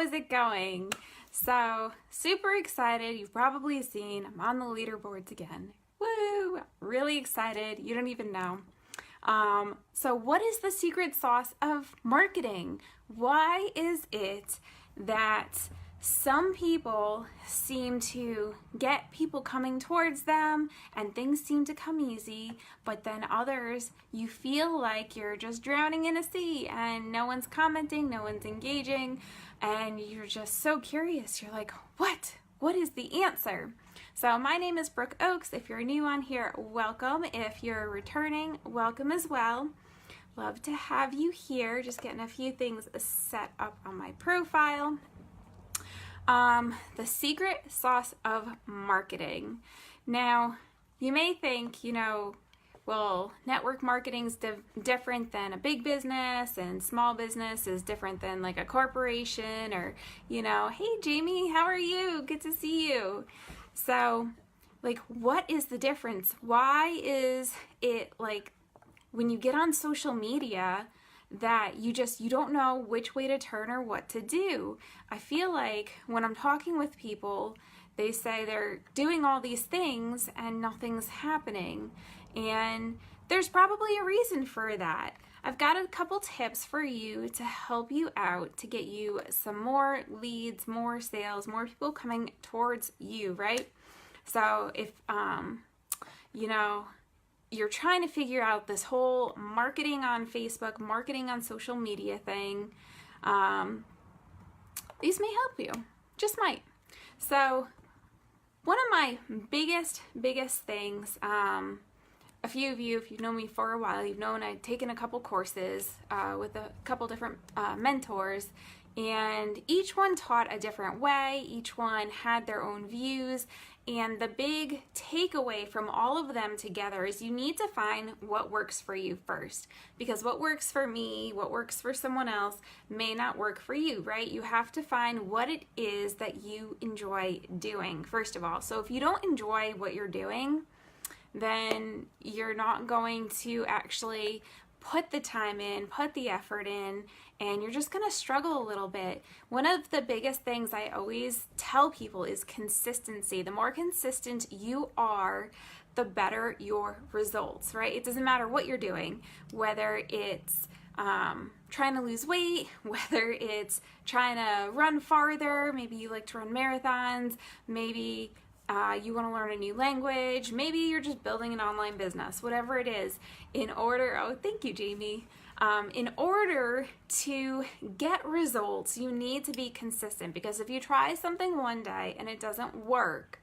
is it going? So, super excited. You've probably seen I'm on the leaderboards again. Woo! Really excited. You don't even know. So what is the secret sauce of marketing? Why is it that some people seem to get people coming towards them and things seem to come easy, but then others, you feel like you're just drowning in a sea and no one's commenting, no one's engaging, and you're just so curious. You're like, what? What is the answer? So my name is Brooke Oakes. If you're new on here, welcome. If you're returning, welcome as well. Love to have you here. Just getting a few things set up on my profile. The secret sauce of marketing. Now, you may think, well, network marketing's different than a big business, and small business is different than like a corporation, or, hey Jamie, how are you? Good to see you. So, like, what is the difference? Why is it like when you get on social media that you don't know which way to turn or what to do? I feel like when I'm talking with people, they say they're doing all these things and nothing's happening. And there's probably a reason for that. I've got a couple tips for you to help you out, to get you some more leads, more sales, more people coming towards you, right? So if, you're trying to figure out this whole marketing on Facebook, marketing on social media thing, these may help you, just might. So one of my biggest things, a few of you, if you've known me for a while, you've known I've taken a couple courses with a couple different mentors, and each one taught a different way, each one had their own views, and the big takeaway from all of them together is you need to find what works for you first, because what works for me, what works for someone else may not work for you, right? You have to find what it is that you enjoy doing, first of all. So if you don't enjoy what you're doing, then you're not going to actually put the time in, put the effort in, and you're just going to struggle a little bit. One of the biggest things I always tell people is consistency. The more consistent you are, the better your results, right? It doesn't matter what you're doing, whether it's trying to lose weight, whether it's trying to run farther, maybe you like to run marathons, maybe you want to learn a new language, maybe you're just building an online business, whatever it is, thank you, Jamie. In order to get results, you need to be consistent, because if you try something one day and it doesn't work,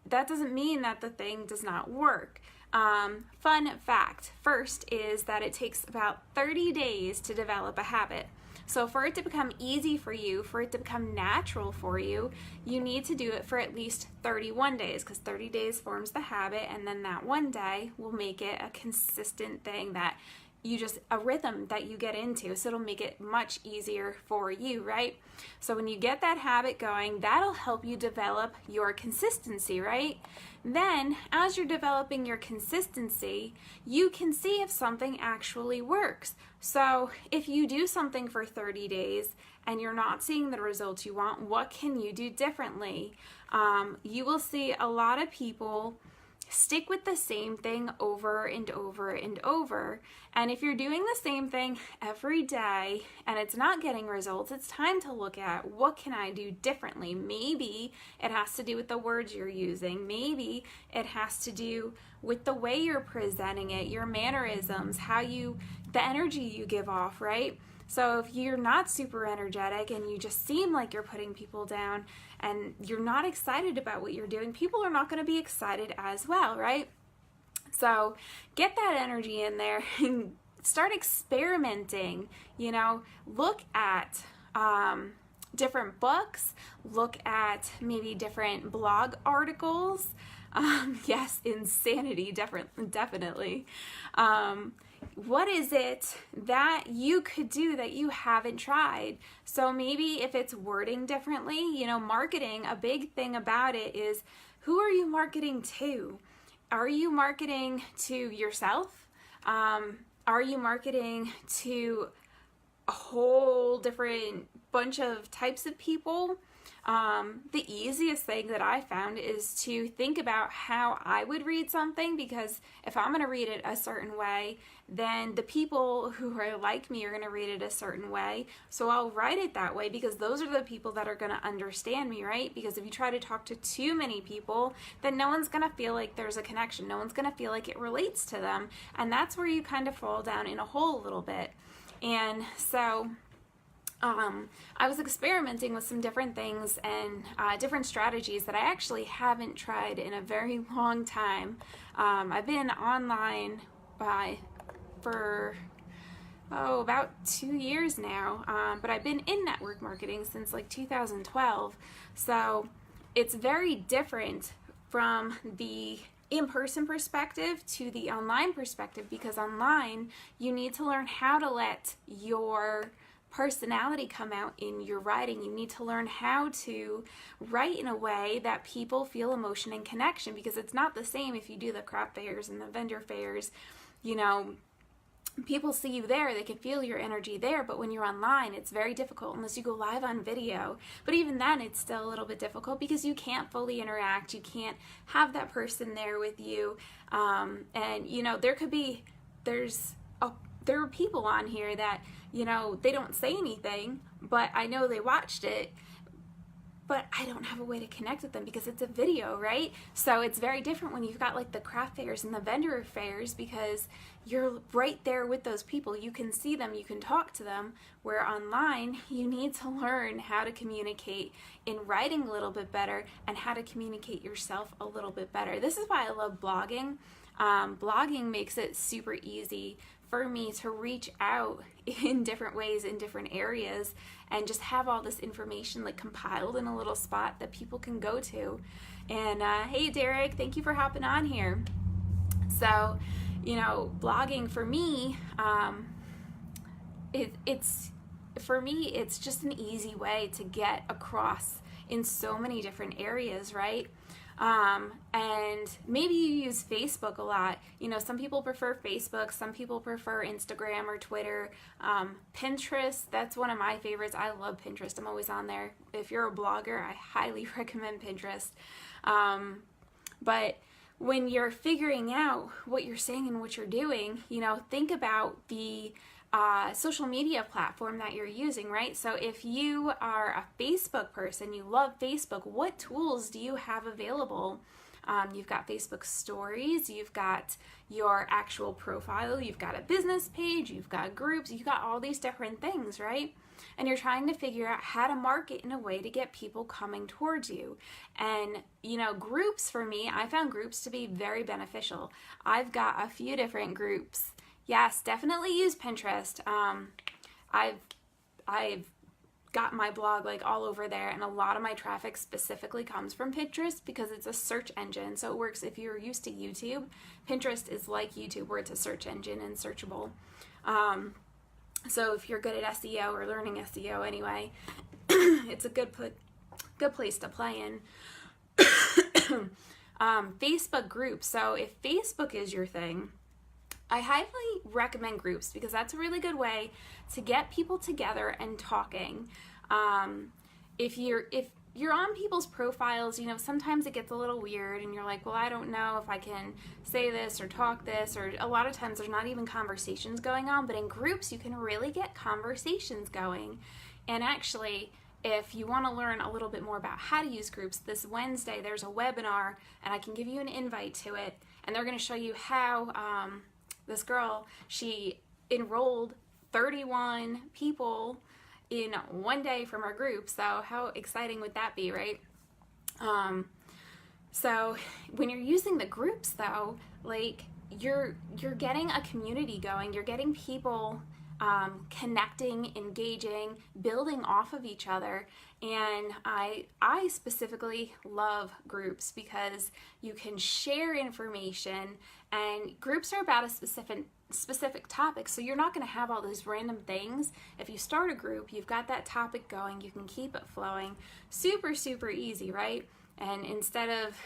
that doesn't mean that the thing does not work. Fun fact, first, is that it takes about 30 days to develop a habit. So for it to become easy for you, for it to become natural for you, you need to do it for at least 31 days, because 30 days forms the habit, and then that one day will make it a consistent thing that a rhythm that you get into, so it'll make it much easier for you, right? So when you get that habit going, that'll help you develop your consistency, right? Then, as you're developing your consistency, you can see if something actually works. So if you do something for 30 days and you're not seeing the results you want, what can you do differently? You will see a lot of people stick with the same thing over and over and over. And if you're doing the same thing every day and it's not getting results, it's time to look at, what can I do differently? Maybe it has to do with the words you're using. Maybe it has to do with the way you're presenting it, your mannerisms, the energy you give off, right? So if you're not super energetic and you just seem like you're putting people down and you're not excited about what you're doing, people are not going to be excited as well, right? So get that energy in there and start experimenting. Look at different books, look at maybe different blog articles. Yes, insanity, definitely. What is it that you could do that you haven't tried? So maybe if it's wording differently, marketing, a big thing about it is, who are you marketing to? Are you marketing to yourself? Are you marketing to a whole different bunch of types of people. The easiest thing that I found is to think about how I would read something, because if I'm going to read it a certain way, then the people who are like me are going to read it a certain way. So I'll write it that way, because those are the people that are going to understand me, right? Because if you try to talk to too many people, then no one's going to feel like there's a connection. No one's going to feel like it relates to them. And that's where you kind of fall down in a hole a little bit. And so I was experimenting with some different things and different strategies that I actually haven't tried in a very long time. I've been online for about 2 years now, but I've been in network marketing since like 2012. So it's very different from the in-person perspective to the online perspective, because online you need to learn how to let your personality come out in your writing. You need to learn how to write in a way that people feel emotion and connection, because it's not the same if you do the craft fairs and the vendor fairs. You know, people see you there, they can feel your energy there, but when you're online, it's very difficult unless you go live on video. But even then, it's still a little bit difficult because you can't fully interact. You can't have that person there with you. And, you know, there are people on here that, you know, they don't say anything, but I know they watched it, but I don't have a way to connect with them because it's a video, right? So it's very different when you've got like the craft fairs and the vendor fairs, because you're right there with those people. You can see them, you can talk to them, where online you need to learn how to communicate in writing a little bit better and how to communicate yourself a little bit better. This is why I love blogging. Blogging makes it super easy for me to reach out in different ways, in different areas, and just have all this information like compiled in a little spot that people can go to. And hey Derek, thank you for hopping on here. So, you know, blogging for me, it's just an easy way to get across in so many different areas, right? And maybe you use Facebook a lot. You know, some people prefer Facebook, some people prefer Instagram or Twitter. Pinterest, that's one of my favorites. I love Pinterest. I'm always on there. If you're a blogger, I highly recommend Pinterest. But when you're figuring out what you're saying and what you're doing, you know, think about the social media platform that you're using, right? So if you are a Facebook person, you love Facebook, what tools do you have available? You've got Facebook stories, you've got your actual profile, you've got a business page, you've got groups, you've got all these different things, right? And you're trying to figure out how to market in a way to get people coming towards you. And, you know, groups for me, I found groups to be very beneficial. I've got a few different groups. Yes, definitely use Pinterest. I've got my blog like all over there, and a lot of my traffic specifically comes from Pinterest because it's a search engine. So it works if you're used to YouTube. Pinterest is like YouTube, where it's a search engine and searchable. So if you're good at SEO or learning SEO anyway, it's a good place to play in. Facebook groups. So if Facebook is your thing, I highly recommend groups, because that's a really good way to get people together and talking. If you're on people's profiles, you know, sometimes it gets a little weird and you're like, well, I don't know if I can say this or talk this, or a lot of times there's not even conversations going on, but in groups you can really get conversations going. And actually, if you want to learn a little bit more about how to use groups, this Wednesday there's a webinar and I can give you an invite to it, and they're going to show you how this girl, she enrolled 31 people in one day from our group. So how exciting would that be, right? So when you're using the groups though, like you're getting a community going, you're getting people connecting, engaging, building off of each other. And I specifically love groups because you can share information, and groups are about a specific topic, so you're not going to have all those random things. If you start a group, you've got that topic going, you can keep it flowing. Super easy, right? And instead of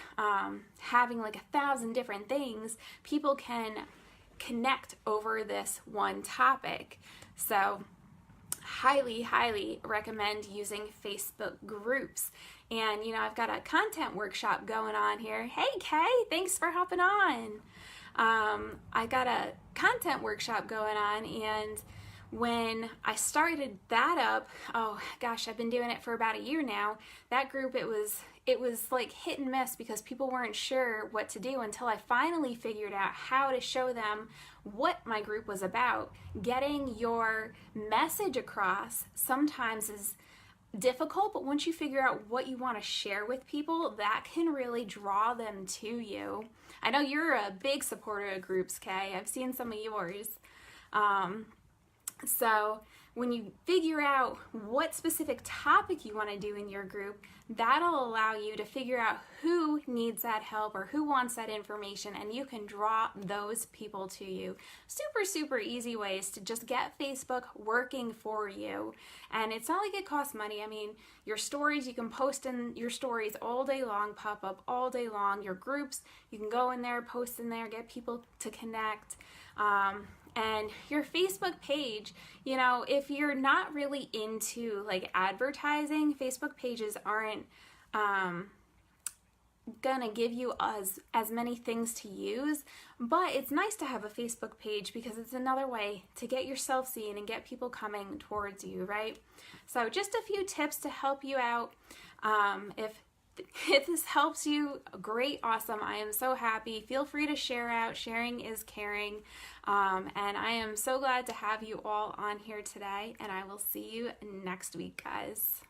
having like 1,000 different things, people can connect over this one topic. So highly, highly recommend using Facebook groups. And, I've got a content workshop going on here. Hey, Kay, thanks for hopping on. I got a content workshop going on, and when I started that up, oh gosh, I've been doing it for about a year now. That group, it was like hit and miss because people weren't sure what to do until I finally figured out how to show them what my group was about. Getting your message across sometimes is difficult, but once you figure out what you want to share with people, that can really draw them to you. I know you're a big supporter of groups, Kay. I've seen some of yours. So when you figure out what specific topic you want to do in your group, that'll allow you to figure out who needs that help or who wants that information, and you can draw those people to you. Super, super easy ways to just get Facebook working for you. And it's not like it costs money. I mean, your stories, you can post in your stories all day long, pop up all day long. Your groups, you can go in there, post in there, get people to connect. And your Facebook page, if you're not really into like advertising, Facebook pages aren't gonna give you as many things to use, but it's nice to have a Facebook page because it's another way to get yourself seen and get people coming towards you, right? So just a few tips to help you out. If this helps you, great, awesome. I am so happy. Feel free to share out. Sharing is caring. And I am so glad to have you all on here today, and I will see you next week, guys.